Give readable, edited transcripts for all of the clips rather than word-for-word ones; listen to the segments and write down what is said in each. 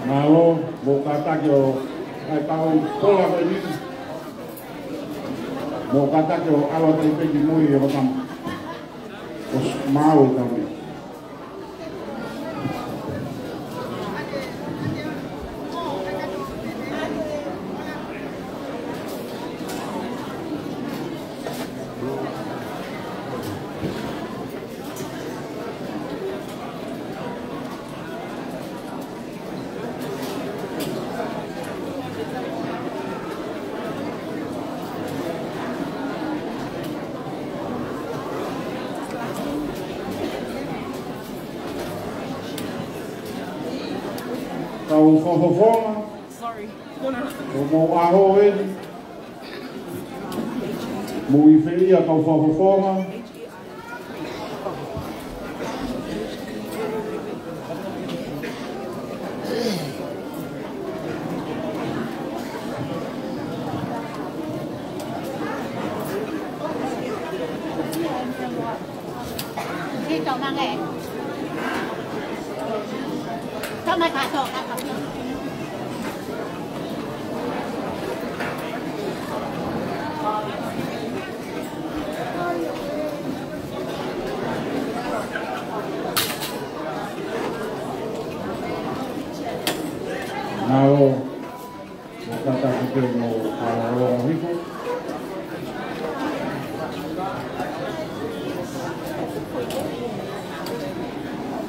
Malo, bokata kyo, ay tao pola ko ni. Bokata kyo awa tay pe mui yo tam. Os mau kami. Kau fofofonga. Sorry. O mo aho ele. Mo ifelia kau fofofonga. Dito mga eh. Tama ka to, Nao, bokata kyo mo para rico.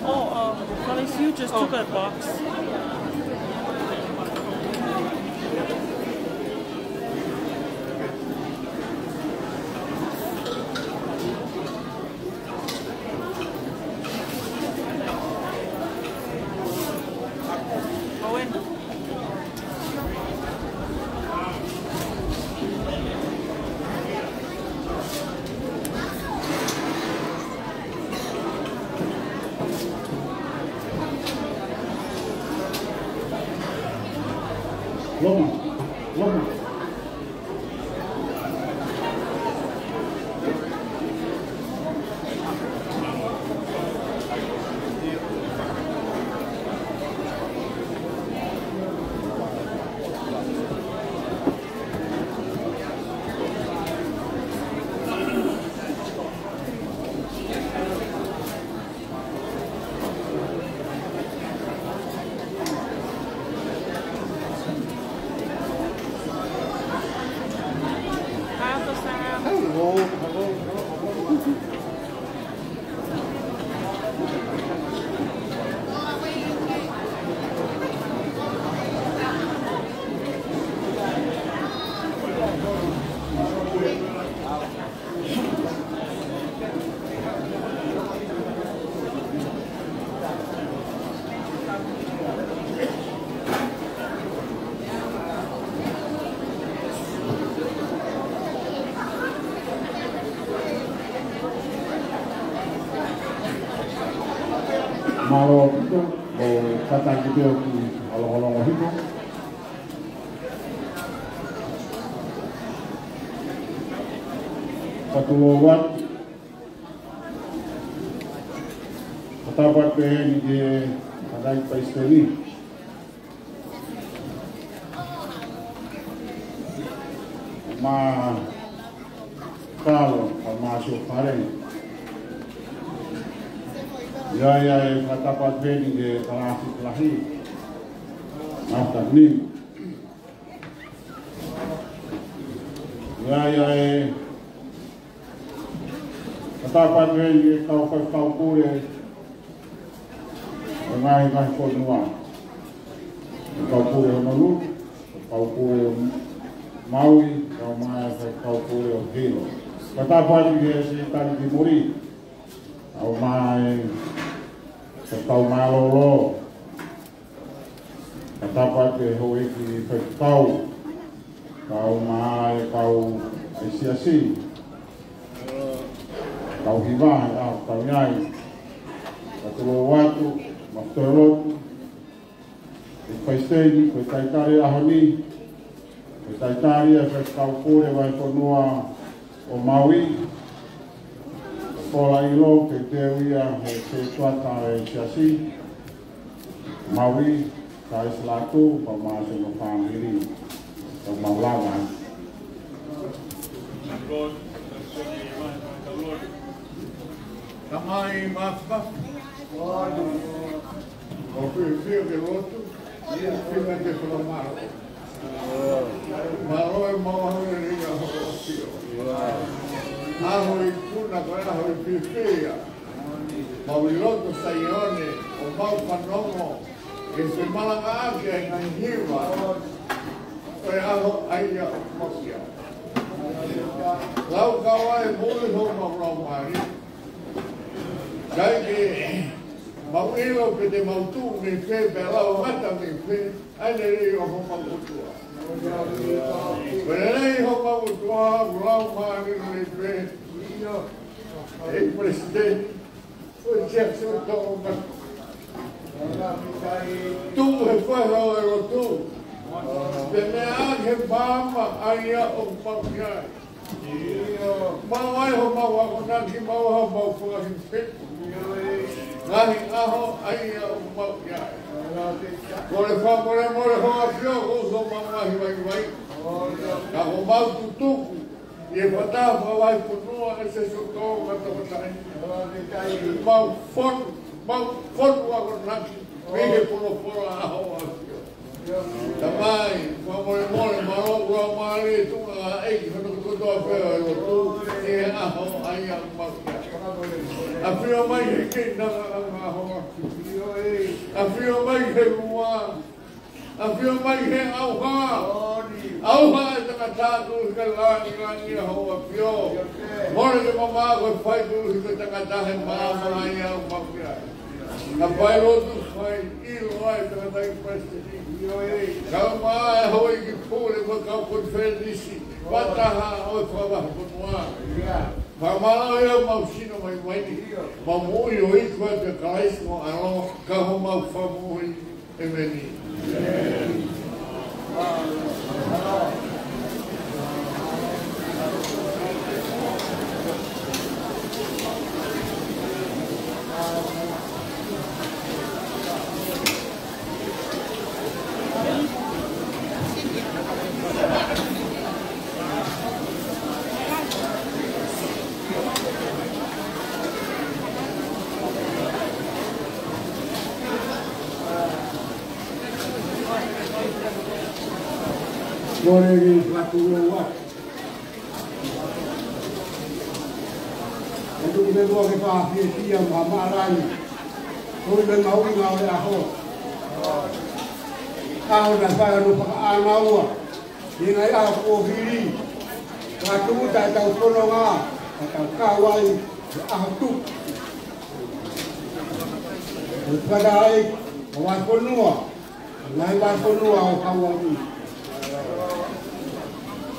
Oh, Alice, you just took a box. Loma, loma. Malo itu, kata gitu, olong-olong itu. Satu lowat, kata pakai di ada pastry. Ma kalau masuk karen. Ya, kata pakai di tengah lahi. After ni. Ya, katapan ni kau kure, mengai konua, kau kure malu, kau kure maui, kau kure hilo. Katapan ni si tadi di muri, kau mai, kau malolo, katapan ni hoi ki kau mai, kau asiasi. Kau hibah, kau nyai, kau waktu, makterot, paisteni, paitari ahoni, paitari kau kure vai konua o Maui, pola ilo ke te uia he te tuata e siasi, Maui, kais latu, pamasa ng family, ng mawawan. Kamay mapa. O fio de loto, e a fila de promar. Maro e mau e ringa ho fio. Aho i kuna kora ho i pipia. Mauiloto saione, o mau panomo, e se malanga ake ai nai hiwa. E aho aia mokia. Lau kawai mui ho mauromari. Kai ke mauilo ke te mautu me fe pe lau mata me fe, aile rei o ho mautua. Pere rei ho mautua, lau mari me fe, e presidente, o Jackson Toma. Tu he fai lau e o tu. Te me ake pama aia o maukiai. Mawai ho mawakonaki mawa mau fuahin fit. Ngahi aho aia o maukiai. Kore whakore more hoa whio uso mamahi wai wai. Ka ho mau tutuku. I e whataha wai punua e se soto katawatai. Mau whonu wakonaki. Mehe puno pora aho a whio. Tamai, whamore more maro ua maare tunga eiki whanakutoa whea e o tu e aho aia maukiai. A whio mai he kei nanga anga hoa. A whio mai he mua. A whio mai he auha. Auha e tanga tātu hika langi hoa whio. More ke mama koe whaitu hika tanga tahe maama aia o maukiai. A pai rotu whai ilo ai tanga tai prestini. Kau mai hoi ki pūle ko kau kon whenisi. Pataha oi whawaha konua. Whamala eo mau sino mai maini. Mau mui o ikua te kalaisi mo alo. Ka ho mau whamui e meni. Boleh dilakukan. Untuk kita buat kita siam amalan. Kau dan mau ngau dah ho. Kau dah saya lupa angau. Ini aku biri. Kau tak tahu kolonga. Kau kawai aku. Padahal awak konua. Lain awak konua kawai.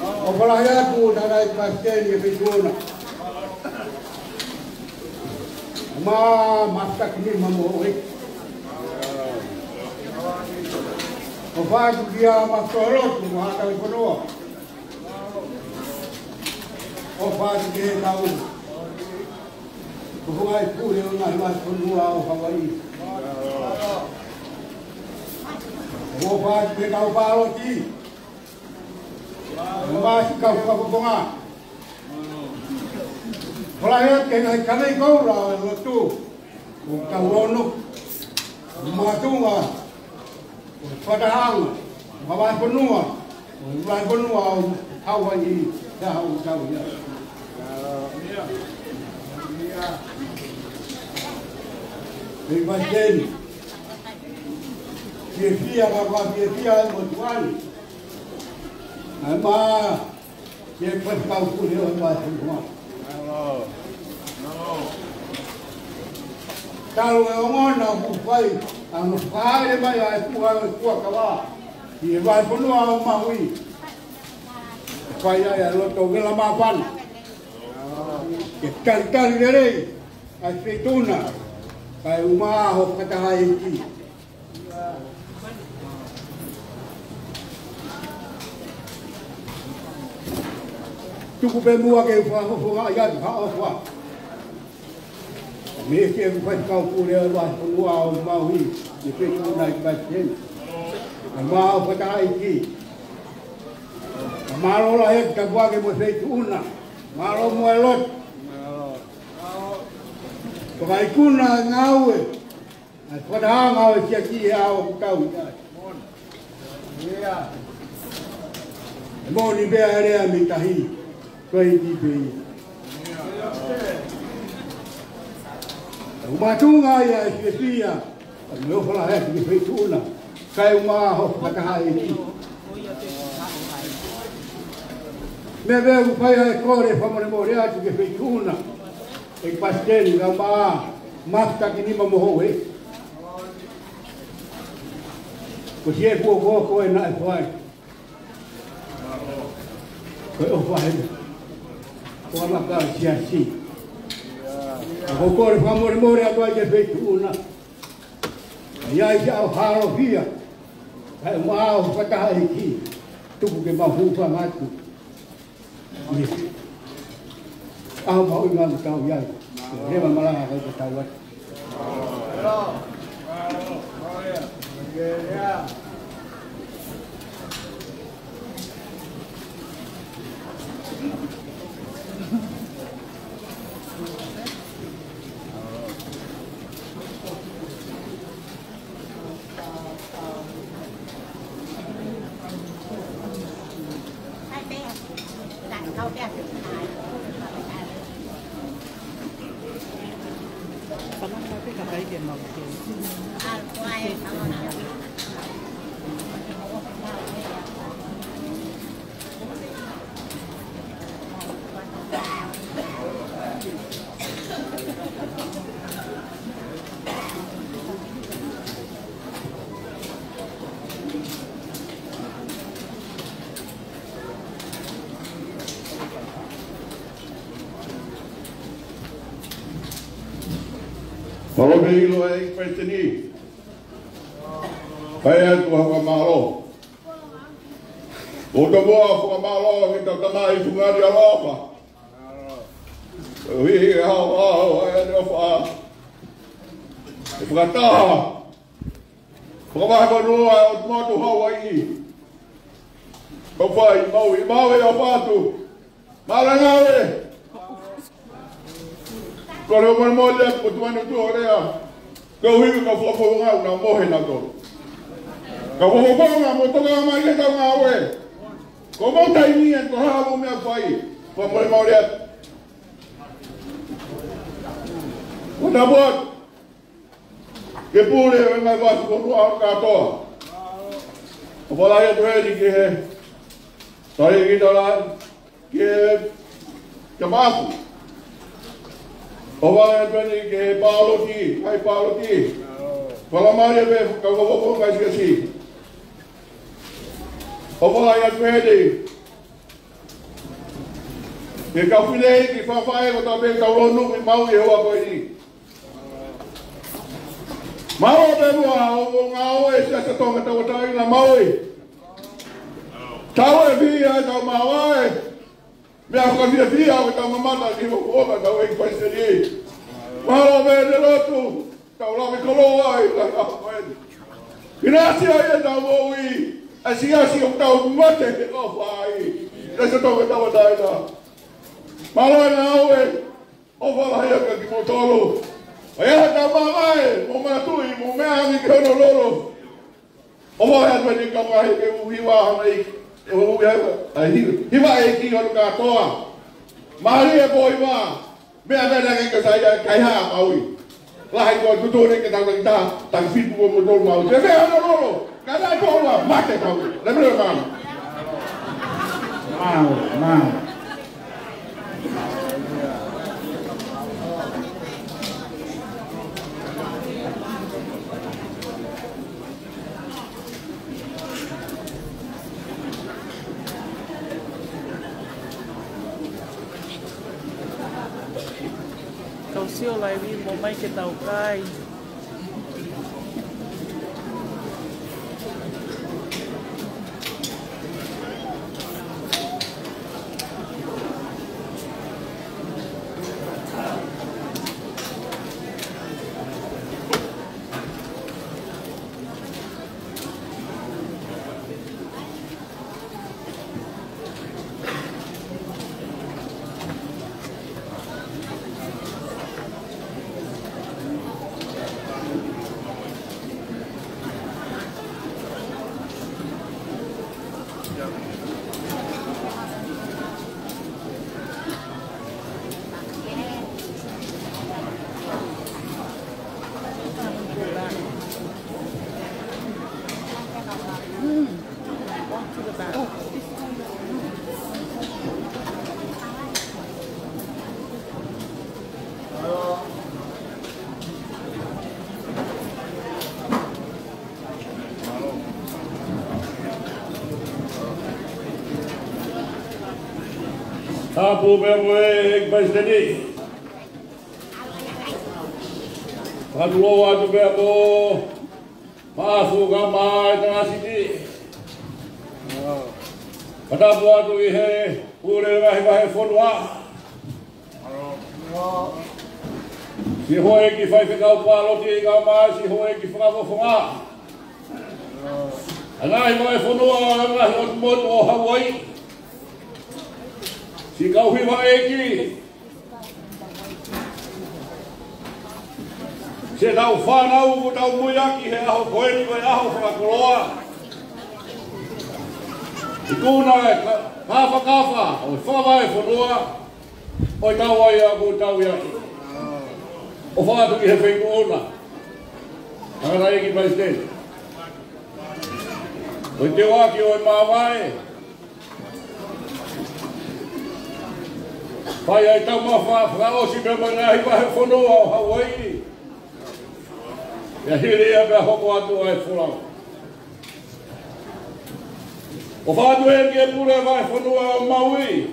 O palaya ku darai pastel ye pegona. Ma masak ni mamoi. O faz dia masoro tu hata kono. O faz dia kau. Ko ai ku le na mas kono au Hawaii. O faz dia kau palo ti. Masih kau bunga. Kalau ya kena kena kau lah waktu kau ronok matunga padahal bawa penua bulan penua Hawaii tahu ya. Bebas jadi. Dia apa dia mutual. Ama ye pas kau kuliah apa semua. Kalau orang nak buat, anu faham mai aku kuat kawa. Ye vai pun orang mahui. Kaya ya lo tu gela mapan. Kali dere. Asituna. Kaya umah ho kata hai ki. Cukup bemua ke fa ayat fa fa. me ke fai kau pure wa punua o maui ni pe tuna i pasen ma o fata iki ma lo la he ka wa ke mo sei tuna ma lo mo elot ko vai kuna ngawe ai fata ngawe ki ao kau ia mo ni be area mi tahi ko i di be o matunga ia Ethiopia no fala é que foi tuna cai uma roupa aí me veo pai a core famore moria que foi tuna e pastel gamba masta que ni mo hoe ko se ko na fai ko fai ko ma ka si o core famore moria que foi tuna ia ia o haro via ai mau fata aqui tu que bahu fa matu ah mau ngan tau ia leva malah ka tau Kalau begitu ai peteni. Pai tu ha malo. O to boa ko malo kita tamai fungari alofa. Wi ha ai no fa. Fugata. Ko ba ko no o mo tu Hawaii. Ko fai mau o fatu. Marangawe. Kalau orang molek, betuan itu orang kau hidup kau fokus ngau nak mohen atau kau fokus ngau motor ngau mai kita ngau kau mau tai ni yang kau halu ni apa ini kau boleh mau lihat kau dah buat kepulih dengan bas kau luar kata apa lagi tu ni ke saya kita lah ke kemas Owa tani ke Pauloti, ai Pauloti. Fala Maria be ka go ka si. Owa ya twede. Ke ka file ki fa ko ta be ka lo nu mau ye wa ko ni. Mau be wa o ngao e sa to ka ta na mau e. Tau e vi a ta mau e. Me ako via ko ta mamata ki mo ko ka we ko seri. Malo be de lotu. Ta la me kolo ai la ka. Gracias a ta moi. Asi o ta mate ke o fai. Esa to ka ta dai na. Malo na we. O fala ya ka ki mo tolo. Ai ta mamai, mo ma tu i mo me ami ko no lolo. O fala ya ni ka mai ke u hiwa mai. Hiwa e ki o ka toa. Mari e boi ma. Me a vera ke saya kai ha maui. Lai ko tu tu ke tang ta tang fit bu mo dol mau. Se ve no no. Ka dai ko wa mate ka. Le me ma. Mau. Kau sio lai vi mo mai ke tau kai. Tapu Bemoe, Bastani. Patulo atu Bemo, Masu Gamai, Tanasiti. Patapu atu Ihe, Ure Vahe Fonua. Si hoe ki fai whikau pāloti I Gamai, si hoe ki whakamofonga. Anahi mai Fonua, anahi atu motu o Hawaii. Si kau hiwa eki. Se tau whanau ko tau muiaki he aho koeni koe aho whakakoloa. I kūna e kafa, o whawai whanua, o i tau ai a ko tau iaki. O whātu ki he whengu ona. Tangata eki paisteni. O i te waki o i mawai. Pai ai tau whaosi me mai nahi wahe whanua o Hawaii. Ia hiri ia mea hoko atu ai whulau. O whātu e ki e pure wahe whanua o Maui.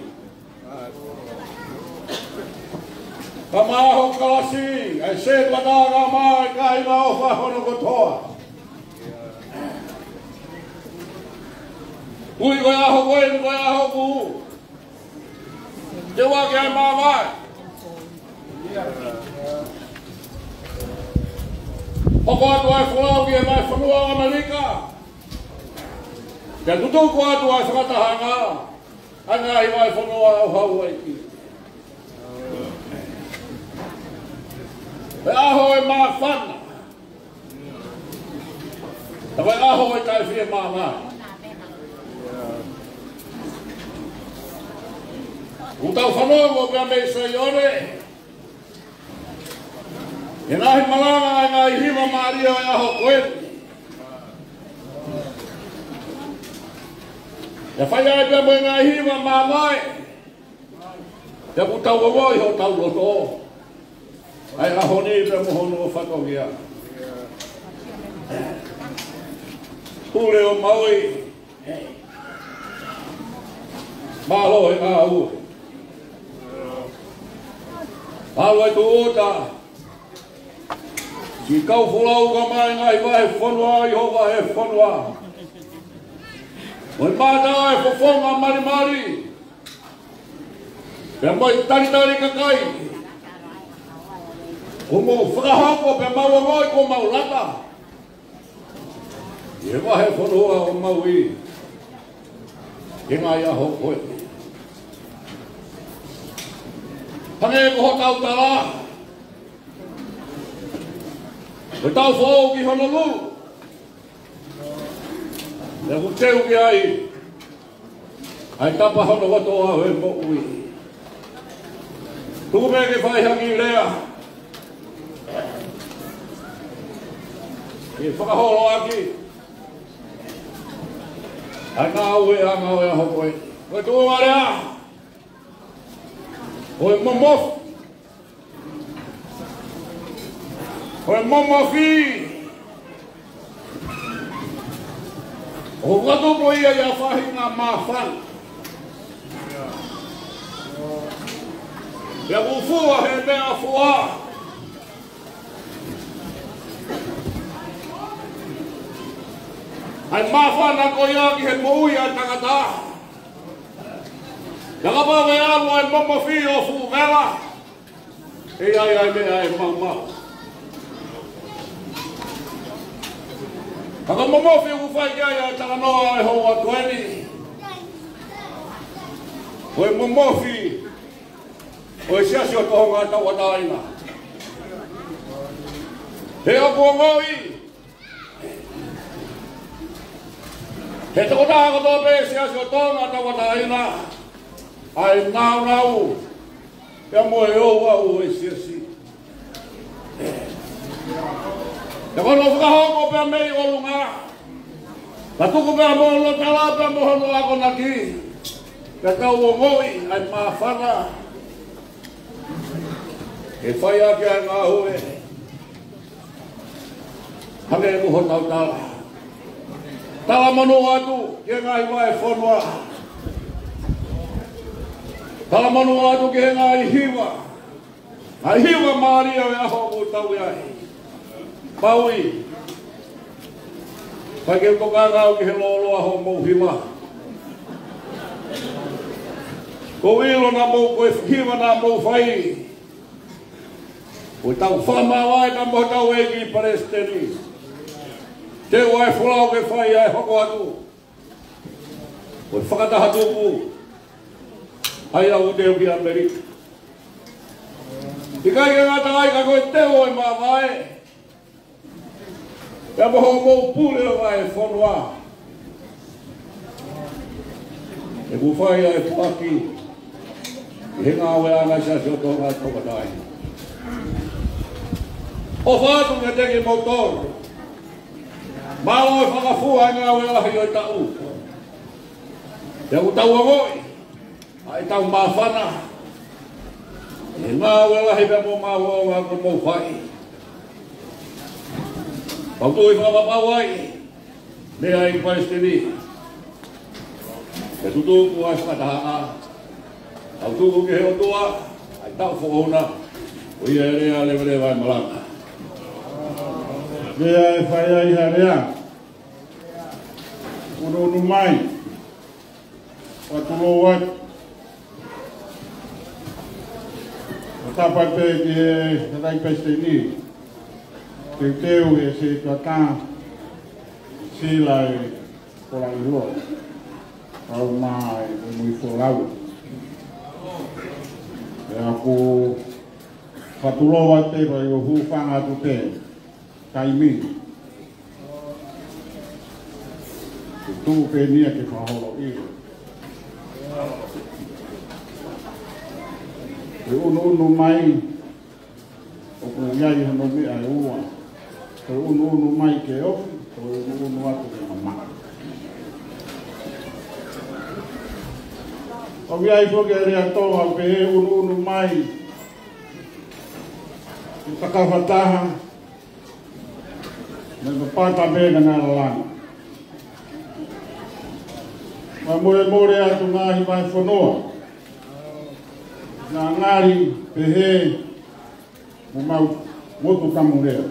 Ka māho kalasi, ai se wataga mai ka ina o whahono kotoa. Ui koe aho koe, koe aho kuhu. Te waki ai mawai. Hoko atu ai whulau ki e mai whanua o Amerika. Te tutuku atu ai whakatahanga. Anga I mai whanua o Hawaii ki. E aho e maa whana. Te wai aho e tai whie mawai. Utau whanongo pia mei sei ore. E nahi malanga ai ngai hiwa Maria e aho koeni. E whai ai pia mo ngai hiwa mawai. Te putau o woi ho tau loto. Ai aho ni pia mo hono o whakongia. Ure o Maui. Malo e ngā ue. Alo e tu ota. Si kau whulau ka mai ngai wahe whanua I ho wahe whanua. Moi mātau e whawhonga mari. Pea moi taritari ka kai. O mo whakahoko pea maua ngoi ko maulata. E wahe whanua o Maui. E ngai aho koe. Hange ko ho tau tala. O tau whao ki Honolulu. E ku teu ki ai. Ai tapa hono wato a hoi mo ui. Tuku me ke whai hangi lea. E whakaholo aki. Ai ngā ue a hokoi. Koe tuku marea. Oi momof. Oi momofi. O gato ko ia ia whahi ngā mawhan. Ia ufua he mea fua. Ai mawhan a ko ia ki he moui a tangata. Ia kapa me alu ai momofi o fu vela. E ai mea e mau. Aka momofi u whai kia ia takanoa e hoa koeni. Oi momofi. Oi siasi o tohonga tau ataina. He oku o ngoi. He toko tāko tō pē siasi o tohonga tau ataina. Ai nau. Pea moe o au e siasi. Te kono whakahongo pia mei o lunga. Ta tuku pia mohono tala pia mohono ako naki. Pia tau o ngoi ai mawhana. E whai ake ai ngā hue. Hange e muho tau tala. Tala manu atu, ke ngai wae whanua. Talamanu atu ke ngā i hiwa. Ngā hiwa Maria e aho mo tau e ai. Paui. Pai ke kokarau ki he lolo aho mo hiwa. Ko ilo na mo koe hiwa na mo whai. Ko tau whama wai na mo tau e ki Palestini. Te wai whulau ke whai ai hoko atu. Ko whakataha tupu. Ai au teo ki Amerika. I kai ke ngata ai ka koe teo e mā vai. Ka moho mou pule o vai whanua. E ku whai ai whaki. I he ngā wea ngai sa sio tō ngai tokatai. O whātu ngā teki motor. Mālo e whakafua ngā wea hi o i tau. Te ku tau angoi. Ai tau mawhana. E ngā wela hi pia mō māua ngā ko mō whai. Pautui whakapapau ai. Nea i Palestini. E tutuku ai whakataha a. Tautuku ki he o tua. Ai tau whakauna. O ia e rea lewere vai malanga. Rea e whai ai ha rea. Uronu mai. Watulo wat. Tapate ki e rai Palestini. Te teu e se tata sila e kola i roa. Kau mai e mui wholau. E aku whatuloa te pai o hūwhanga tu te kaimi. Te tū pēnia ke whahoro iro. Te unu mai o ku iai hano mi ai ua. Te unu mai ke ofi, te unu atu ke mama. O iai poke rea toa pe he unu mai i takawhataha me me pata mega ngā lana. Ma more atu ngāhi mai whanoa. Nā ngāri pe he mo mau motu kamurea.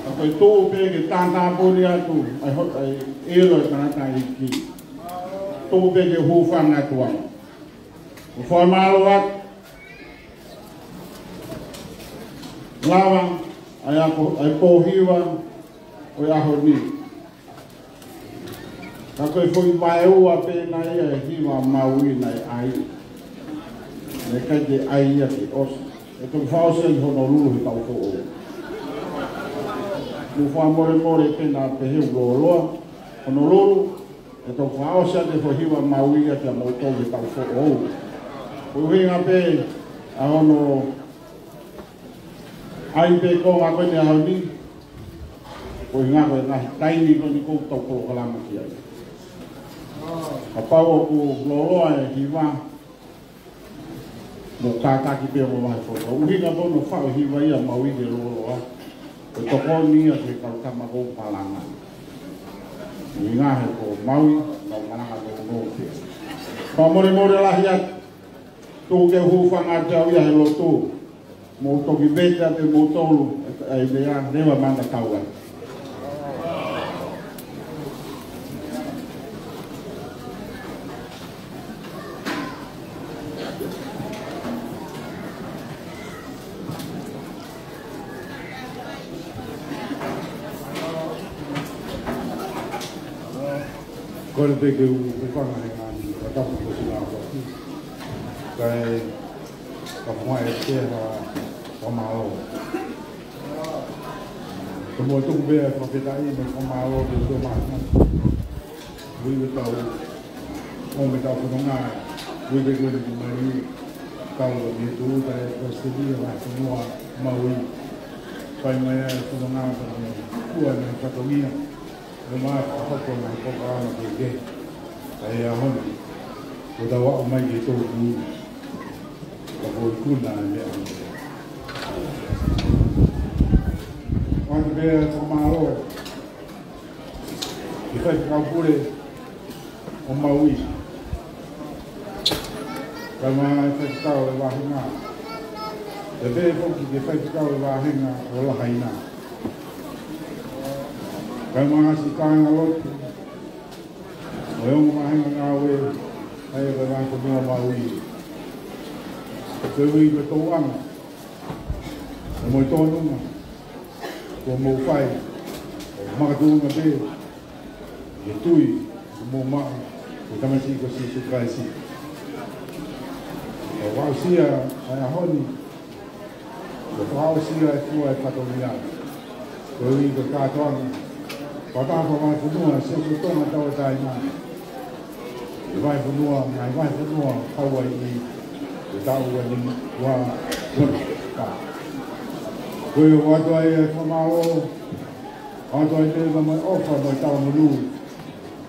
A koe tō pe ke tātā pōri atu ai ero e kanata i ki. Tō pe ke hūwhanga atu ana. O whai mālo atu. Lawa ai pōhiwa o i aho ni. Ka koe whoi mai ua pēna ia e hiwa maui nei ai. Ne kai te ai ia te osa. E tō whaose i Honolulu he tau tō o. Mu wha more pēnā te heu loa Honolulu. E tō whaose te whahiwa maui ia te mautou he tau tō o. Ko hinga pē a hono ai pē ko ngā koe te ahau ni. Ko hinga koe ngahi taini ko ni kou tau kolo kalama ki ai. A pau o ku loa e hiwa. Mo kātaki pēr mo mai whora. Uhinga bono whao hiwa ia maui de roroa. O toko nia te kautama kou palanga. I ngā he ko maui, nau mananga te ngō te. Pa more lahi at, tō ke hūwhanga te au ia he loto. Mo toki beta te mo tolu, e mea rewa manda kaua. Kore te ke uwhanga he ngāni, ka tapu ko si ngā whaki. Kai ka whai e te ha whamao. Ka mua tuku bea whaketai me whamao te tō mātana. Ui tau, o me tau whanonga, ui te kore ki mai, tau ni tū, tai Palestini, mai whanua, maui. Pai mai e whanonga, kua me whatongia. O mā whakako nā whakaana te ke. Kai a honi, o tawa o mai ke tō kū. Ka hoi kuna e mea honi. Wāna mea tō māroe. Ki whai whakapure o maui. Kama whakakau e wahinga. Te te poki te whakakau e wahinga o lahaina. Kama si kāinga lotu. O eongo wahinga ngā we, hei e wai whanua maui. Te ui me tō anga. O moi tōnunga. Ko mou whai. O makatūnga te. E tui. O mou maa. O tamasi ko si sukaisi. O wausia ai ahoni. O wausia e fua e whatongia. Ko ui ko kātoanga. Whatapa vai whanua, se o tonga tau e tai nā. E vai whanua, ngai vai whanua, kaua i e tau e ni wā whanua. Koe o watoa e whamao, watoa e tēnga mai ofa mai tau manu.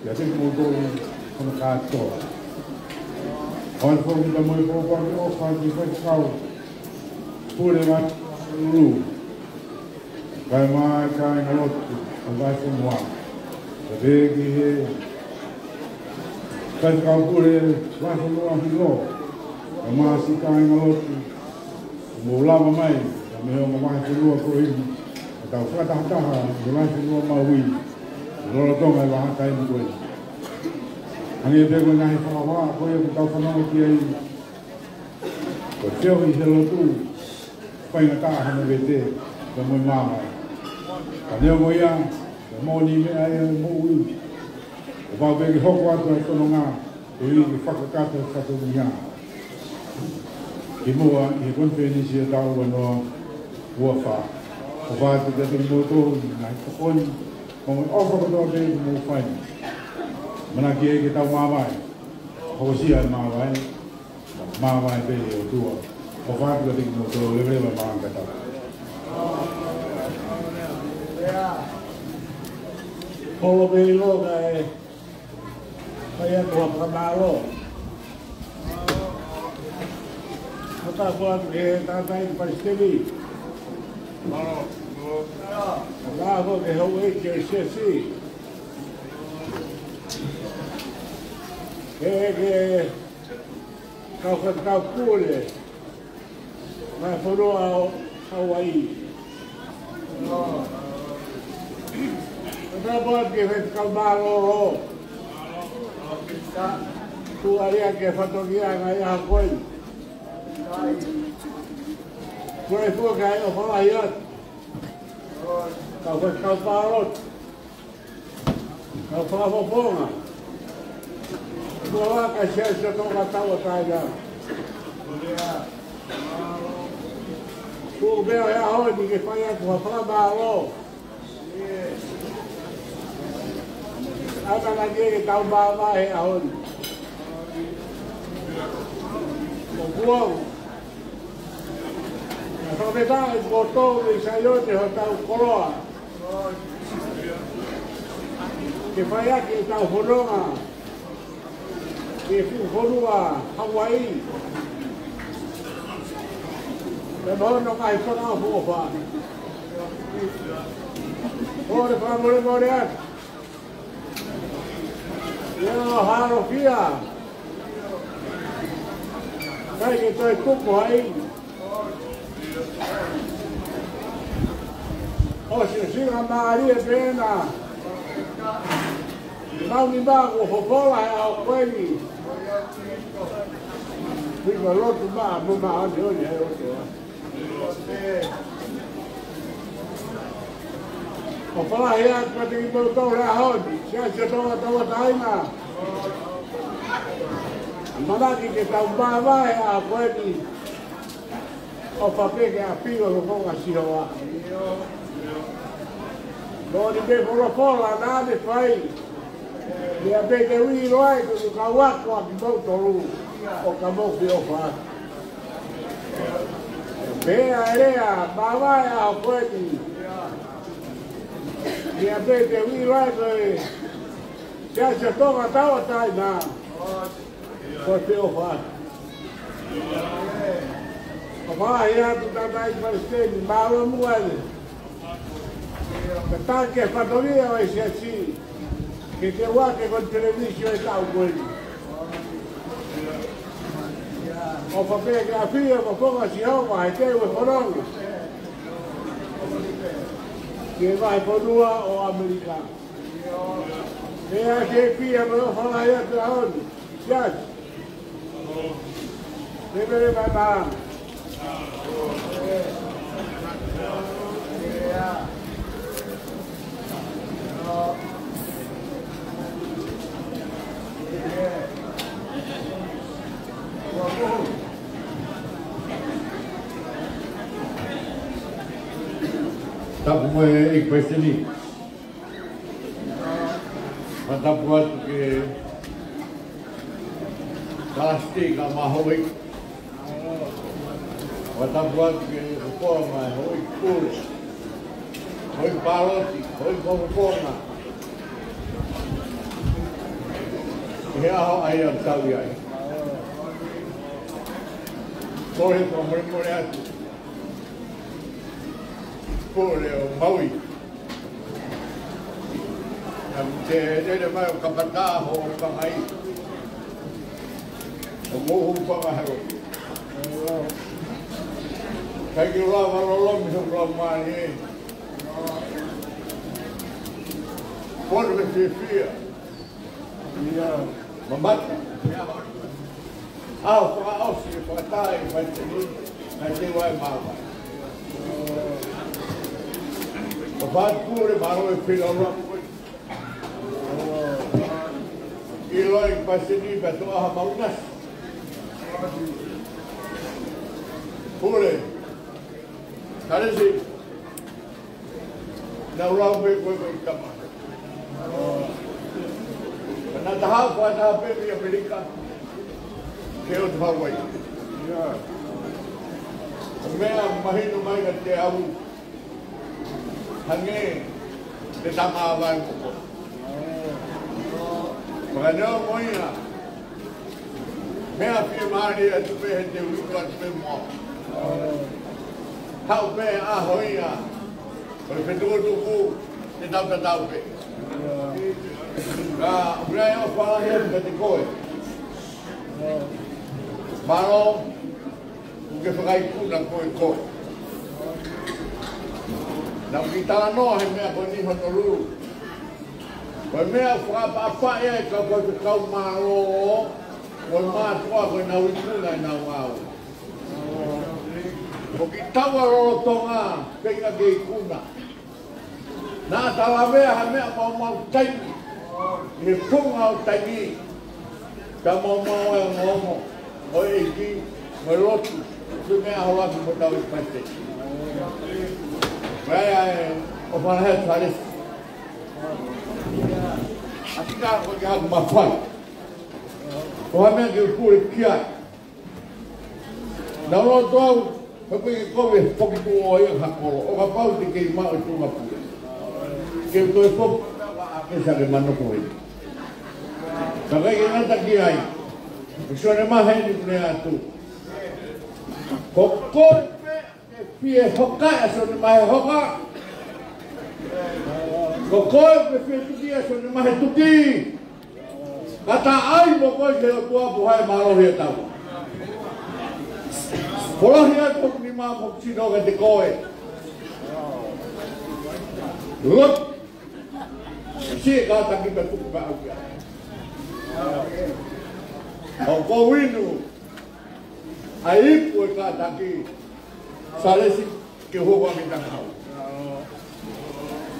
Ia te mo tōru, kona kātoa. Wai whanua mai pōpaki ofa ki whaikau. Pūre mai uru. Kai mai kai ngalotu. O vai whanua. Ka veki he. Kai kaupure, vai whanua hilo. Ka maasi kai ngalotu. Mo lava mai. Ka meo ma vai whanua ko hini. Ka tau whakatahataha. Ka vai whanua maui. Rora tonga e waha kai ni koe. Hangi e peko ngahi whakawa. Koe e tau whanau ki ai. Ko teo i he lotu. Whainga tāhana vete. Ka moi māmai. Ka neo mo ia, ka mōni mea ia mō ui. O wāpeki hoko atu e tono ngā, e ui ki whakakata e whakatu ngā. Ki mua, i he konwheni si e tau anoa ua whā. O wātu te te mō tōru, nā i whakoni, o mō ofa katoa te i mō whaini. Mana ki e ke tau māwai, hoko sia e māwai, māwai pe e o tua. O wātu te mō tōru, lewewa māanga tau. Polo me loga e kai atu a pramalo. Kota kuatu ke tātai ki paristeri. Rāko ke hau e ke sesi. Ke kau kūre. Mai whanua o Hawaii. Kata buat ke whaikau mālo ho. Tu aria ke whatokia ngai aha koe. Koe fua kai o whalahi at. Kau whaikau pārot. Kau whakapoponga. Kua waka siasa tonga taua taida. Kua beo hea hoi ke whai atu ha whakamālo. Ata na ke tau baba he ahon. O buong. Na so me ta e boto de sayote ho tau koroa. Ke whaia ke tau hononga. Ke whunhonua Hawaii. Ke mohono kai whanau huofa. Hore whamore more atu. Ia haro fia. Kai ke toi kuku hai. O si singa maari e pena. Nau ni māku hopola e au koeni. Whika lotu maa muma ane oni hei oto. O whala hea kate ki mau tau rea honi, sia sia tonga taua taina. Manaki ke tau māwae a koeni. O whapeke a piro lo konga sihoa. Nōni me wholopola nāne whai. Ia peke ui roai kutu ka wakua ki mau toru. O ka mau ki o wha. Pea erea, māwae a koeni. Ia pete ui rai koe, sia tonga taua tai nā, koe te o wha. O whahi atu tātai paristeni, māua muane. Ka tāke whatoria o e sia si, ke te wake kon televisio e tau koeni. o papel grafia, o ponga si hau mai ke o horongo. Que vai podua o americano. Mea ke pia mo hola ia te honi. Yes. Deve vai para. Tapo mo e questioni. Ma tapo che plastica ma hoi. Ma tapo che forma hoi pure. Hoi palotti, hoi forma. E a ai a tavi ai. Corre para memorar. Pure o Maui. Ele vai o capataz ou o pangai. O morro o pangai. Kai que lava o lombo do Brahmani. Pode ver fia. Mamata. Ah, se patai, vai ter vai mal. O bar pure maro e filoro. Ilo e pasini beto a maunas. Pure. Karesi. Na urau be ko kama. Na taha pa na be mi Amerika. Que o Hawaii. Mea mahino mai ka te au. Hange te tama vai ko. Magano moina. Mea firmani a tu pe te uko te mo. Hau pe a hoia. Por pe tu ku te tau pe. Ka urai o fala he te koe. Maro o que fai kuna koe. Na kita no he mea ko ni hono lu. Ko mea fa e ka ko maro. Ko ma ko na ukuna na wao. Ko kita ro tonga penga ke kuna. Na talave ha mea mo tai. Ni funga o tai. Ka mo mo oi ki mo lotu. Tu mea hoa ko ta o pate. Vai o para fazer. Assim cá o que uma falha. O homem que pure kia. Não lo dou, porque come pouco do oi hakolo. O rapaz de que mal tu uma pure. Que tu é pouco a que sabe mano com ele. Sabe que não tá aqui aí. Isso não é mais gente que é tu. Kokor pie hoka aso ni mai hoka. Kokoi pe pie tuki aso ni mai tuki. Kata ai mo koi ke o tua puhai maro he tau. Pola hia tok ni ma mo chino ke te koe. Lot. Si ka taki pe tuki pa au kia. O ko winu. Ai pu ka taki. Salesi que rouba a minha casa.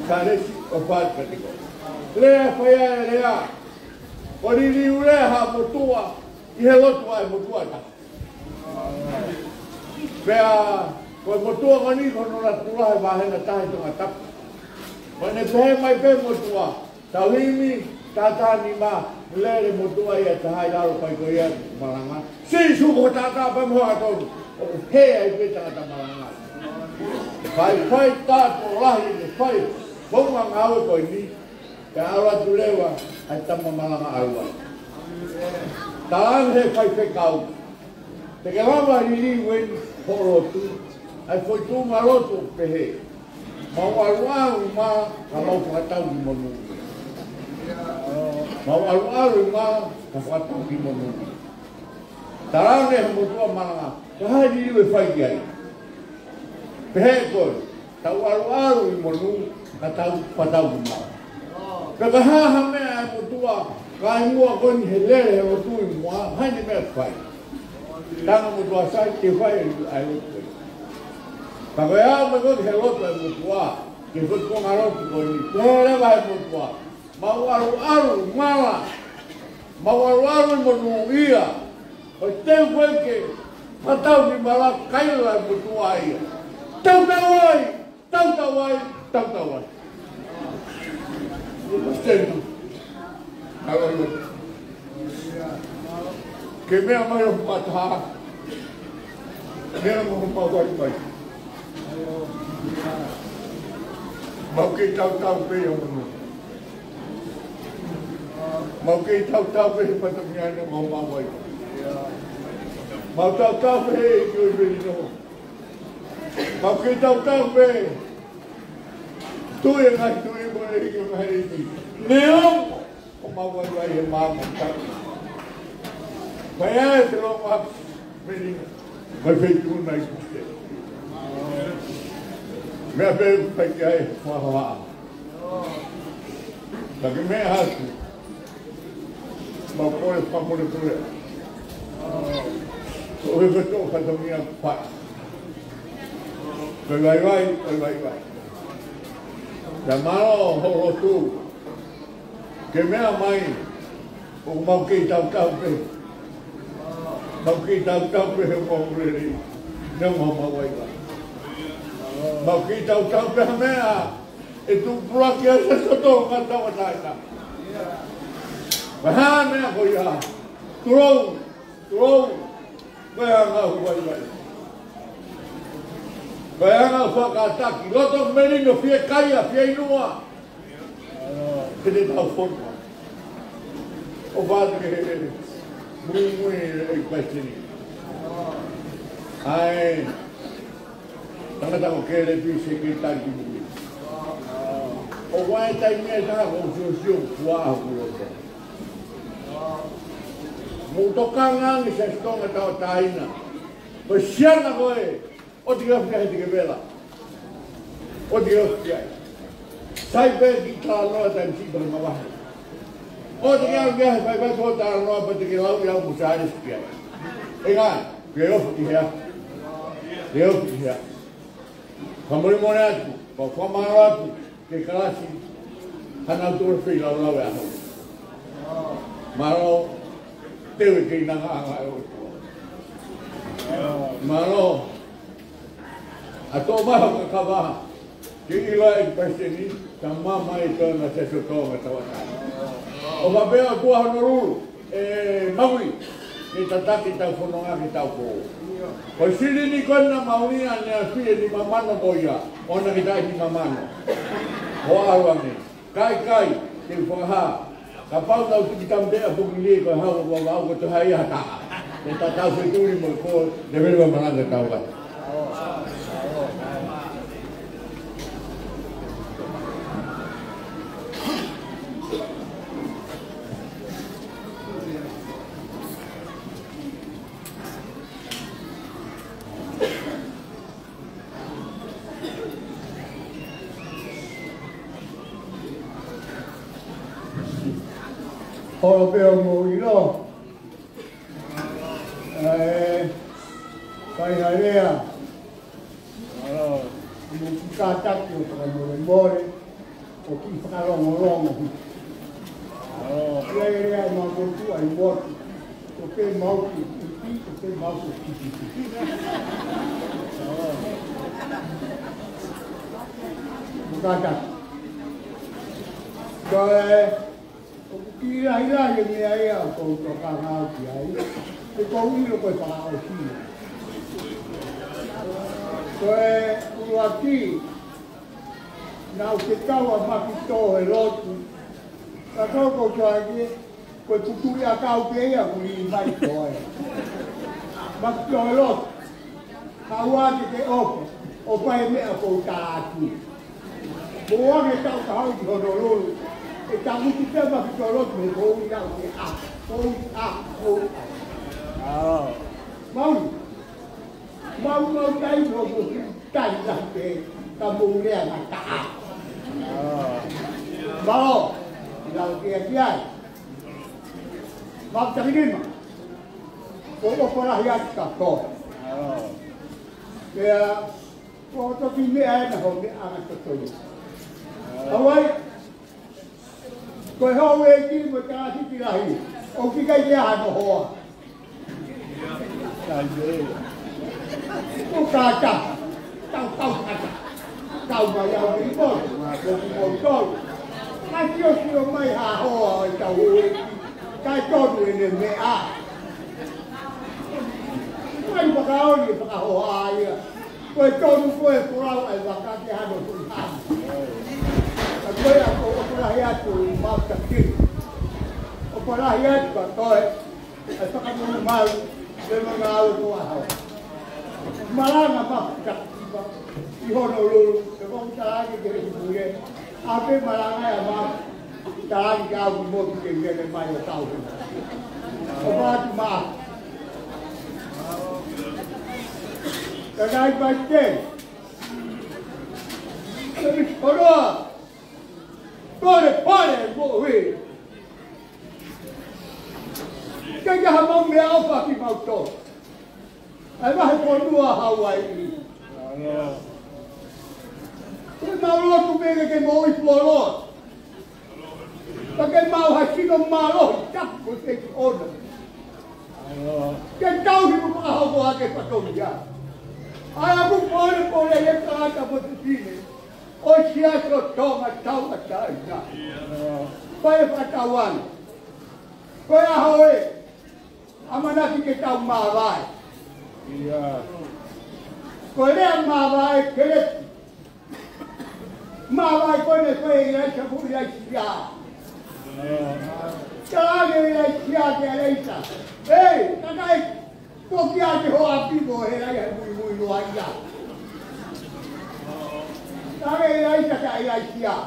Salesi o pai prático. Lea foi lea. Oriri ureha motua e relotua e motua ta. Pea ko motua ngani kono la tua va hena tai to ngata. Mane pe mai pe motua. Tawimi tata ni ma lere motua ia tai la pai ko ia malanga. Si su ko tata pa mo ato. He ai peta ta malanga. Fai tato lahi fai. Bonga ngau ko ni. Ka ala tulewa ai tama malanga aua. Talang he fai pekau. Te ke lama ni wen horotu. Ai foi tu maroto pehe. Mau alu ma kalau fatau di monu. Mau alu ma ka fatau di monu. Tarau ne mo tua malanga. Ka ni we fai ai. Pe ko tau aru I monu ka tau patau ma. Ka ha me ai mo tua ka mua ko ni hele o tu I mo ha ni me fai. Tanga mo tua sai ke fai ai o tu. Ka ko ya mo ko he lo mo tua. Que foi com garoto com ele. Ele vai mo tua. Mau aru mala. Mau aru mo no ia. O teu foi que matau ni mala kaila mo tua ia. Tau tawai. Gostei. Agora que me amai o matar. Mesmo com pau vai. Mau que tau pe o mundo. Mau que tau pe para minha não mau vai. Mau tau pe que eu venho. Mau que tau pe. Tu é mais tu é bom que eu vai ir. Não. O mau vai é mau tá. Vai é se não vai venir. Vai feito um mais. Minha vez para que é falar. Porque me acho. Mas foi para morrer por ele. Eu estou fazendo minha parte. Vai. Chamaram o tu. Que minha mãe, o mau que tal pe. Mau que tal pe eu vou morrer. Não vou vai. Mau que tau pe mea e tu bloque esse soto kata wataita. Bahan mea ko ia. Turou. Bayanga vai. Bayanga whakataki. Loto menino fie kaia, fie inua. Tene tau forma. O padre muy equações. Ai. Tangata ko kere pi secretário de mim. O vai tá em minha já construção qual o muito canang se estão a tal taina. Mas chega agora. O dia que vela. O dia que sai bem que tá lá da antiga nova. O dia que vai voltar lá para que lá o almoçar isso que é. Ega, eu que Kamuri monatu, ko kamaratu, ke kalasi, hanau tur fi lau lau ya. Maro, tewe ke nanga anga o. Maro, ato maha ka kava, ke ila e paseni, kama mai to na se so to ma tawata. O babeo tua honoruru, maui, ke tataki tau whanonga ki tau ko. Ko siri ni kona maunia ni a fie ni mamano boia, ona ki tai ni mamano. Ho aruane, kai, te whakaha, ka pau tau tuki tamdea pukili ko hau ko wau ko te hai hata. Te tatau se turi mo ko, te veruwa mananga tau kai. Ora peo mo ilo. Kai harea. Mo kata ki o more. O ki whakarongo. Rea ma ko tu ai mo. O ke mau ki, o ke mau ki. Mo kata. Ia ia ni ia ko to ka nga ki ai. Ko ko ilo ko pa o ki. Ko uati na o ke kawa ma ki to e lotu. Ka ko to ai ko tu ia ka o ke ia ko i mai to ai. Ma to e lotu. Ka wa ke o pa e me ko ta tu. Mo wa ke ta ka o di ho lo. E ta muti te ma ki to lo me ko ia o ke a. Oh. mau cái một cái là cái mù này là cả mau là cái gì mau chẳng đi mà có phải là cả con thì có tôi đi mẹ là hôm nay ăn tôi vậy coi họ về kia mà cha thì đi lại ông cái nhà nó hoa cô ca chả tao mà giàu đi con mà con cái chiều mày hà hoa tao cái cho đuổi này mẹ à mày bắt đầu đi bắt đầu hoa vậy coi cho nó coi cô ai bắt cái hà nó cũng tham coi là cô là hay tụi bao tập kinh cô là hay còn tôi sao cái mà Dengan ngau tu ahau, malah nampak tak ihon ulu, sebab cara kita boleh, apa malah ni apa cara kita buat kita ni macam tahu. Sebab cuma, kadang baca, tapi orang, boleh boleh. Cái hầm mèo và cái màu trộn, ai mà con đua Hawaii, cái màu lót cũng về cái màu ít lót, và cái màu hay chỉ có màu lót chắc của cái ôn, cái trâu thì cũng không có cái phát công gì, ai cũng có cái cái cả một cái gì này, ôi chia cho mà trâu mà trái ra, phải phát kawan, coi Hawaii. Amanah kita mawai. Iya. Korang mawai kelet. Mawai kau ni yang sebut yang sia. Cara yang sia dia leisa. Hey, kadai kau kia tu api boleh yang mui luar ya. Cara yang leisa cara yang sia.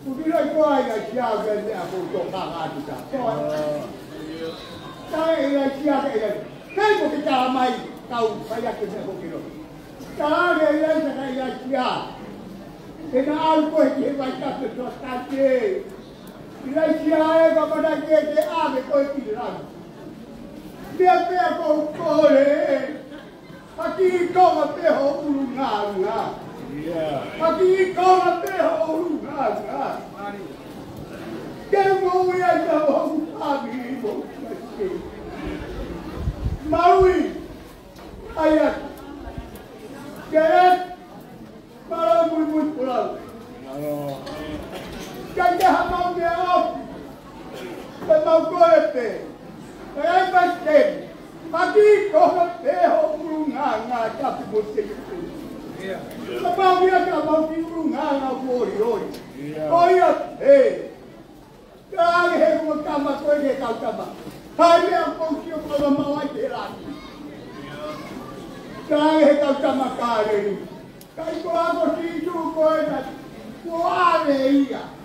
Kudilah kau yang sia benda aku tu kakak kita. Cái này chia cái một cái trà mày cầu phải ra cái này không kilo trà này là chia cái nào coi cái vai cắt được cho ta chơi cái chia cái mà đang chơi cái à coi kỹ ra biết cô đấy aquí con mà biết họ uống ngà aquí con mà biết họ uống ngà cái mồi anh ta không ăn gì một Maui ayat keret malam bulan pulau jangan hamam dia op memang kote ayat pasien pagi kau teh urunga tapi musik sebab dia kalau urunga bori oh ya kali hemu kama kau dia kau kama Hai yang kau siap kalau mau jalan. Kau hekau sama kali. Kau aku situ kau nak kau ada iya.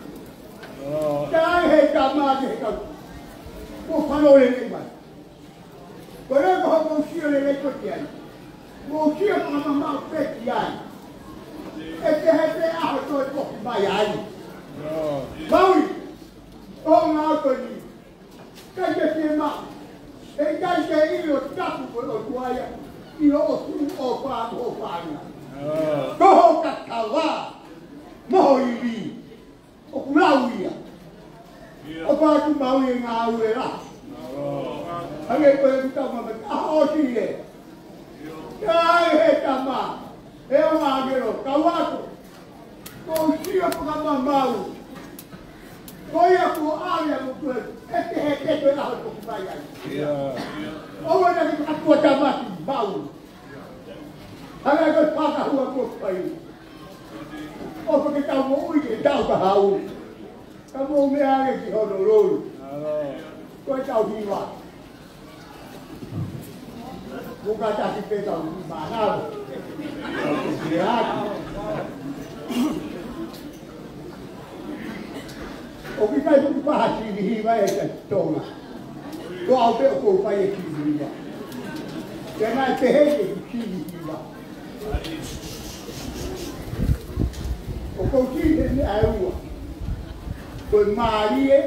Kau hekau mana hekau. Kau kalau lagi mana. Kau kau siap lagi kau tiada. Kau siap kalau mau petian. Hete aku tu kau bayar. Mau? Oh ngau ni. Cái gì mà cái điều chắc của tôi quay điều ô pha nè có hồ cắt thảo hoa mồi đi ông lau gì à ông pha chúng bảo gì ngào vậy đó anh em quên tao mà mình ao chi vậy cái hết tao mà em mà cái rồi cao quá tôi siêu có mau Kau yang kuat yang mukul, hete tu lah untuk bayar. Orang yang aku jamat bau, agak pakai huan kupai. Oh kita mau ini tahu tahu, kamu mesti di honor. Kau tahu hiwa, bukan cakap kita mana, lihat. Oke kai tu pahasi ni hiwa ya tona. Ko au pe ko pai ki ni ya. cái này thế hệ thì chi gì mà có câu chi thế này ai uổng rồi mà đi ấy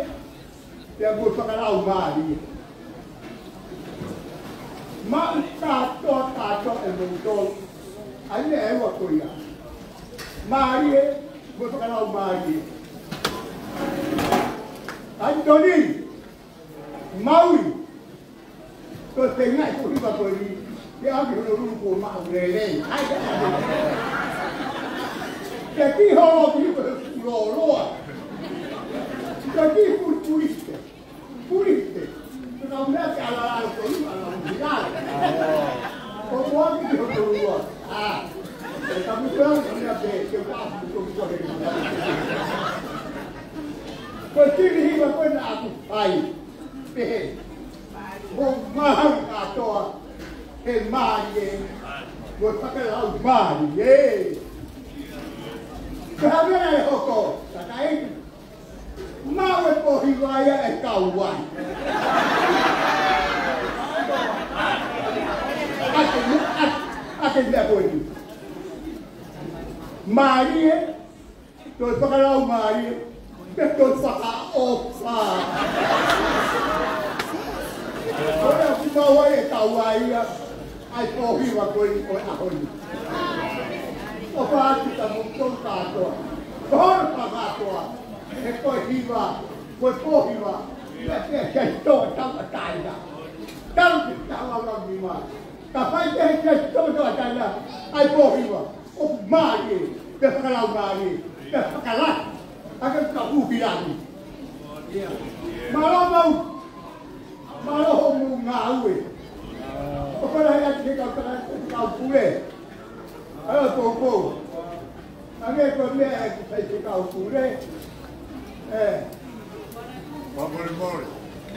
thì một cái nào mà đi mà cả cho em một cho anh em một tuổi à mà đi ấy một cái nào mà đi anh cho đi mau tôi tính lại cũng đi vào tuổi đi cái áo kiểu nó luôn của mạo nghề lên ai cái kia họ thì lò lò cái kia pulite nó không biết cả là cái gì mà làm gì ra có quá cái điều đồ lò để ta biết đâu nó về cái ta cũng có thể cái gì mà cái nào cũng phải để một mang cả to cái mà gì một cái lão mà gì cái này họ có cái mau cái bộ hình vai ấy cầu hoài anh đẹp rồi mà đi rồi có cái lão mà đi cái tôi phá ốp phá tôi đã không bao ấy cầu hoài ai có hy vọng tôi hồi apa kita mungkin kata, kau kata, ekor hiba, kau hiba, kita jatuh tak ada, tak kita orang lima, tapi kita jatuh tak ada, ekor hiba, oh mari, kalau mari, kalah, akan kamu bilang, malah mau ngawe, apa yang kita kau boleh. Ở cô anh nghe con nghe thầy chỉ cầu cũ đấy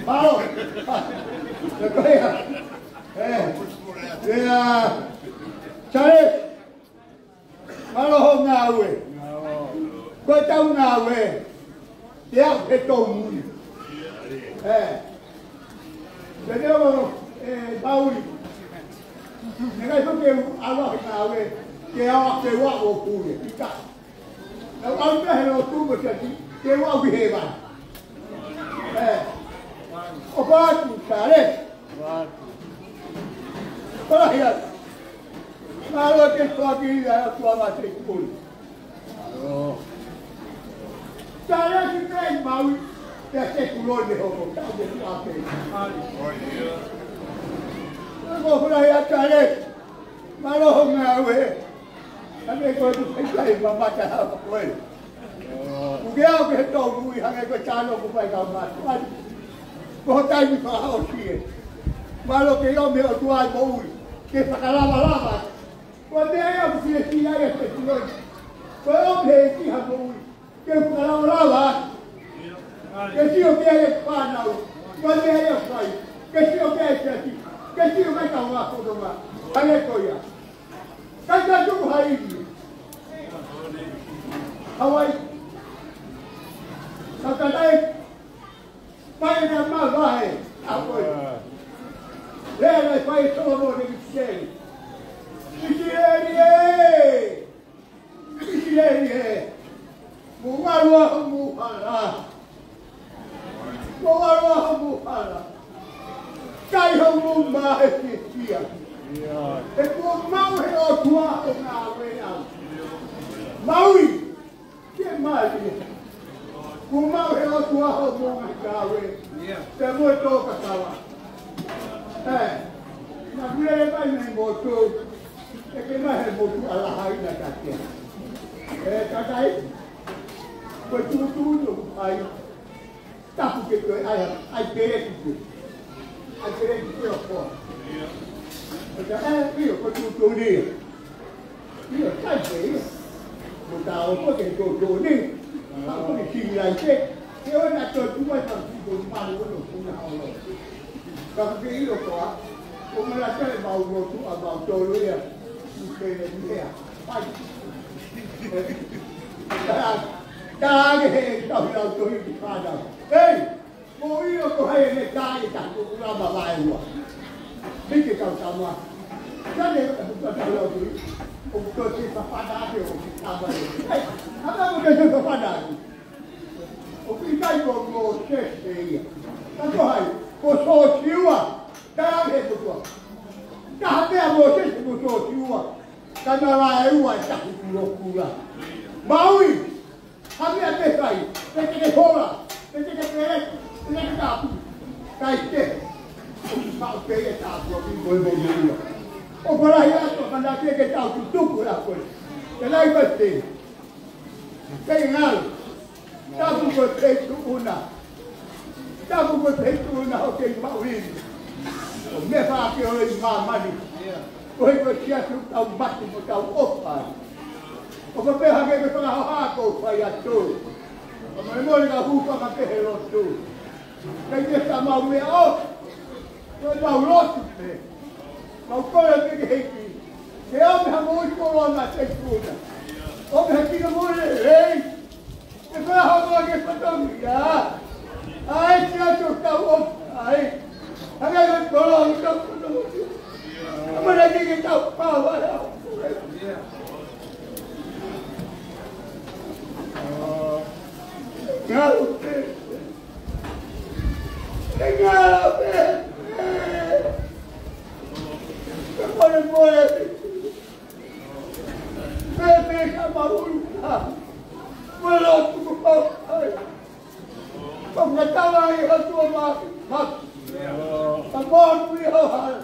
bao được đây à chơi bao lâu hôm nào về có trong nào về kéo cái tôm để đâu bao những cái thuốc kêu ăn vào nào về kéo qua bộ phù để đi cả, nó ăn cái này nó tu một trận kéo qua vì hệ bản, ở ba chủ cả đấy, có này là, mà rồi cái qua kia là qua mà thấy buồn, cha nó chỉ cái màu cái cụ lôi để họ tao để qua cái, nó có này là cha đấy, mà nó không nào về. Anh ấy có thấy cái mà bắt cha học quên, kéo cái đầu mũi hàng ngày có cha nó cũng phải làm mặt, có tay bị phá hỏng gì, mà nó cái ông mẹ tôi ai bố cái phải làm mà, còn đây ông kia kia này phải luôn, có ông thầy kia học bố cái phải làm mà, cái chiều kia cái pha nào, còn đây ông phải cái chiều kia cái chiều cái cầu mà không đúng mà, anh ấy coi à. Cái chúng hay gì? Hawaii. Sao cái đây? Bay ra mà vai. Ôi. Đây là bay cho một cái xe. Đi. Mua qua luôn không mua phải. Mua qua luôn không mua phải. Cái không mua mà hết kìa. Cái con mau hay ở thua ông nào về nào mau đi cái mà gì con mau hay ở thua ông nào về cái mua tô cả sao mà bây giờ cái này mua tô cái này mua tô là hai là cả tiền cái đấy cái chú dùng ai tập cái ai bê cái của cái ví dụ có chú đi ví dụ sai thế một tàu có thể chú đi có thể chỉ là thế nếu là cho chúng ta làm chú mà nó không nào rồi còn cái ý đồ đó cũng là cái vào một chú ở vào trôi luôn à cái này như thế à phải ca cái hệ đầu tôi bị pha đầu ê mỗi ý đồ có hay này ca thì chẳng cũng làm bà bài rồi biết cái cầu sao mà Jadi kalau tu, untuk si kepada dia, apa ni? Apa mungkin kepada dia? Okey, kau mau cek dia. Tapi hai, kau sosiua, dah ada tu. Dah ada mau cek kau sosiua. Kalau orang luar tak pula. Maui, kami ada kai, kita bola, kita pelak, kita tapu, kai deh. Kau pelak tapu, boleh dia. O para ya to kanda ke tapu tu pula pun. Kelai pasti. Kenal. Tapu berpetu una. Tapu berpetu una okey Maui. O me fa ke oi mama ni. Oi ko tia tu tau batu mo tau opa. O ko pe ha ke pa ha ko pa ya tu. O me mo ni ka hu pa ke helo tu. Kai ke ta Maui o. Ko Maui lo tu. Mau kau yang heki, dia ambil mui korona tekuna. Ambil heki mui lei. Kita harus lagi petang ya. Ai dia tu tahu ai. Agak korona tu. Apa lagi kita apa? Kalau boleh. Bebe sama urusan. Belum cukup. Pengetahuan yang tua mak. Tambah punya hal.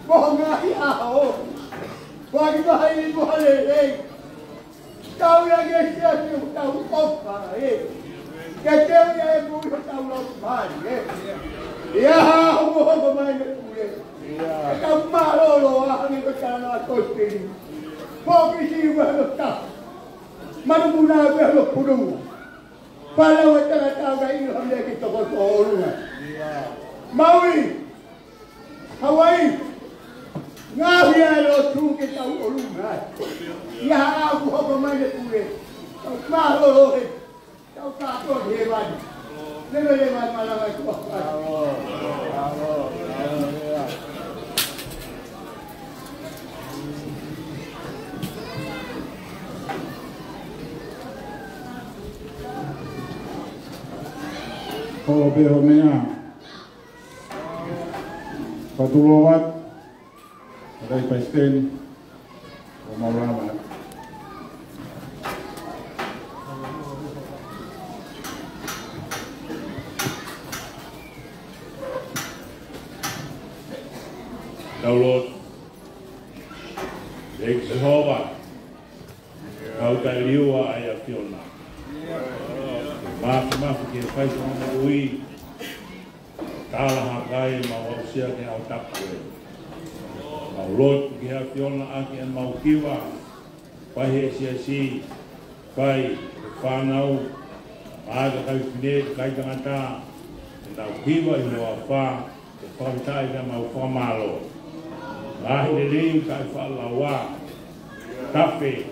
Mengahi aku. Bagi bahaya boleh. Kau yang siapa tahu apa? Kecil yang bukan tahu apa. Ya, aku bermain boleh. Kau malu loh, ni bercakap kosong. Fokusi berletak. Mana guna berlepudu. Pada waktu tahu ini hamil kita kotor. Maui, Hawaii, ngahia lo tu kita ulung. Ya aku bermain boleh. Kau malu loh, kau takut hebat. Lepas malam aku. Kalau beromenya, patulawat, ada pasten, pemawaan. Daulot, dek sehobat, kau tak liwa ayah Fiona. Maaf kita fai sama ui, kalah hakai mau usia ke autak kue. Mau lot kita Fiona aki an mau kiwa, fai si, fai fanau, ada kai fide kai tangata, tau kiwa ilo apa, fai tai kan mau famalo. Lahir dari kai falawa, kafe,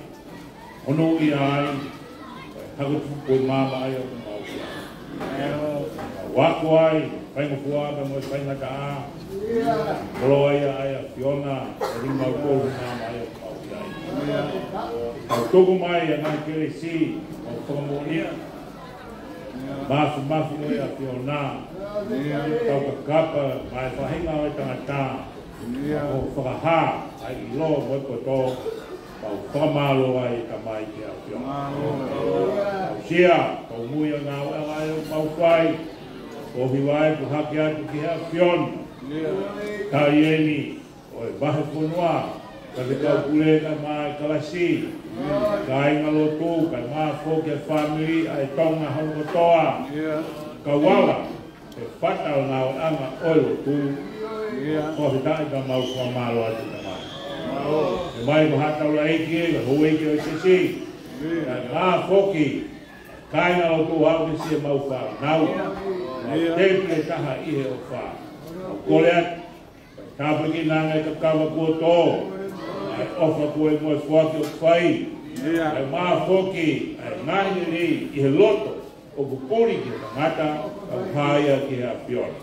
ono iai, takut pun mama ayo mau wakwai, pengen kuah, pengen kaa, kalau ayah Fiona, dari mau kau mama ayo mau kau tunggu mai yang nak kerisi, mau kemudian, maaf ayah Fiona, kau kekapa, mai fahim awak tengah kau faham, ayo lo buat kotor. Kau pamalo ai kamai ke Fiona. Sia, kau muia ngau ai mau fai. Kau hiwai ku hakia ku Fiona. Kaieni, oi bahe punua. Kasi kau kule kamai kalasi. Kai ngalotu, kai mafo ke family ai tonga hong toa. Kau wala. Ke fatal ngau anga oi tu. Kau hitai kamau pamalo ai kamai. Mai mahatau lai ki, hoi ki o sisi. Ngā foki, kai ngā o tū hau ki sia mau whā. Nau, temple taha ihe o whā. Koleat, tāpaki nāngai ka kawa kua tō. Ai ofa kua e moe whaki o whai. Ai mā foki, ai ngāhi ni ihe loto. O kukuri ki ka ngata, au pāia ki hea Fiona.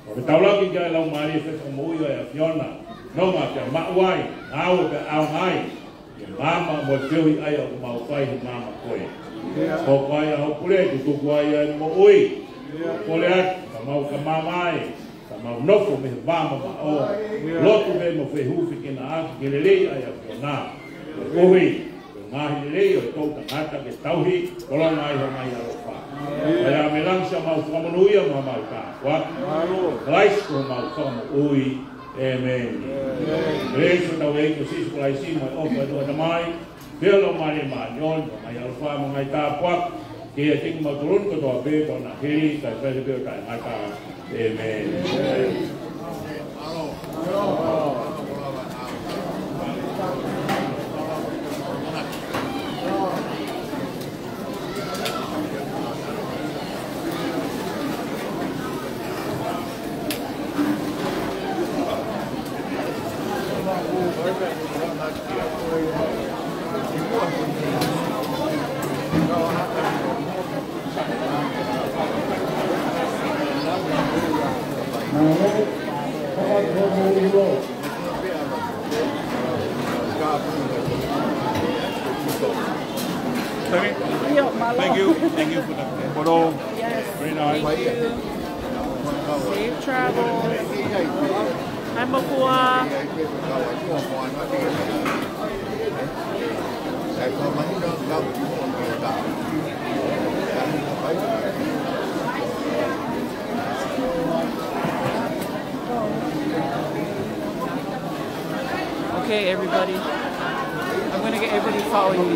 O tau la ki kai lau mari fe ko mo ia e fiona. No ma te ma wai, au pe au ngai. Ke mama mo tui ai o ma fai hi mama koe. Ko kai au kule tu tu kai ai mo ui. Ko le at ka mau ka mamai. Ka mau nofo me vama ma o. Lotu me mo fe hu fi kina a ki le lei ai o fiona. Ko hui. Mahi lei o tau tangata ke tauhi, kola mai ho mai alofa. Kaya me lang siya mau whamanuia mo mau ka. Wa? Lais ko mau whamanui. Amen. Reso tau e ko sis kulai si mai opa doa na mai. Pelo mani manyon, mai alofa mo ngai ta puak. Kia ting mau turun ko toa pe ko na hiri, kai pwede peo kai mata. Amen. Thank you for the photo. Yes. Very nice. Thank you. Safe travels. Hi, Mapua. Okay, everybody. I'm going to get everybody following me.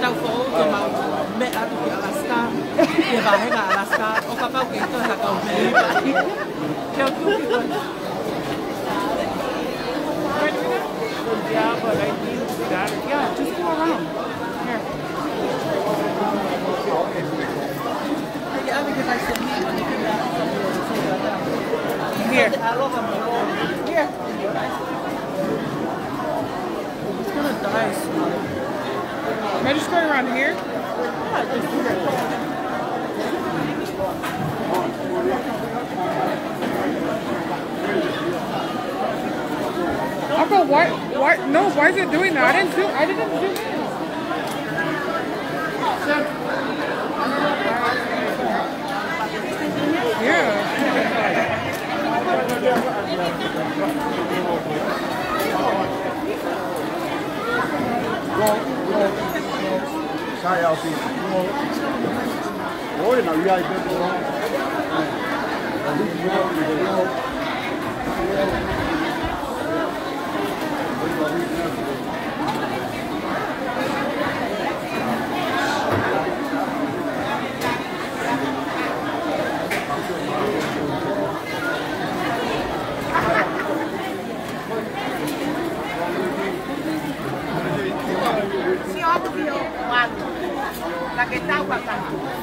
Tao phố cho mà mẹ đã tụi Alaska, thì bà hay là Alaska, ông cao kiến tôi là cầu mẹ theo cứ yeah, but I need that. Yeah, just go around. Here. Yeah, because I said me when you came down. Here. Here. It's gonna die soon. Am I just going around here? Yeah, just here. Uncle, why, no, why is it doing that? I didn't do it. Yeah. Sai ao tin. Ôi nào vậy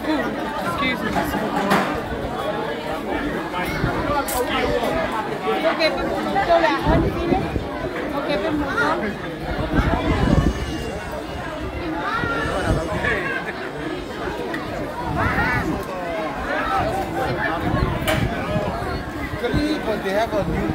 Excuse me. Okay, so là hơn tí đấy. Okay, bên một con. But they have a new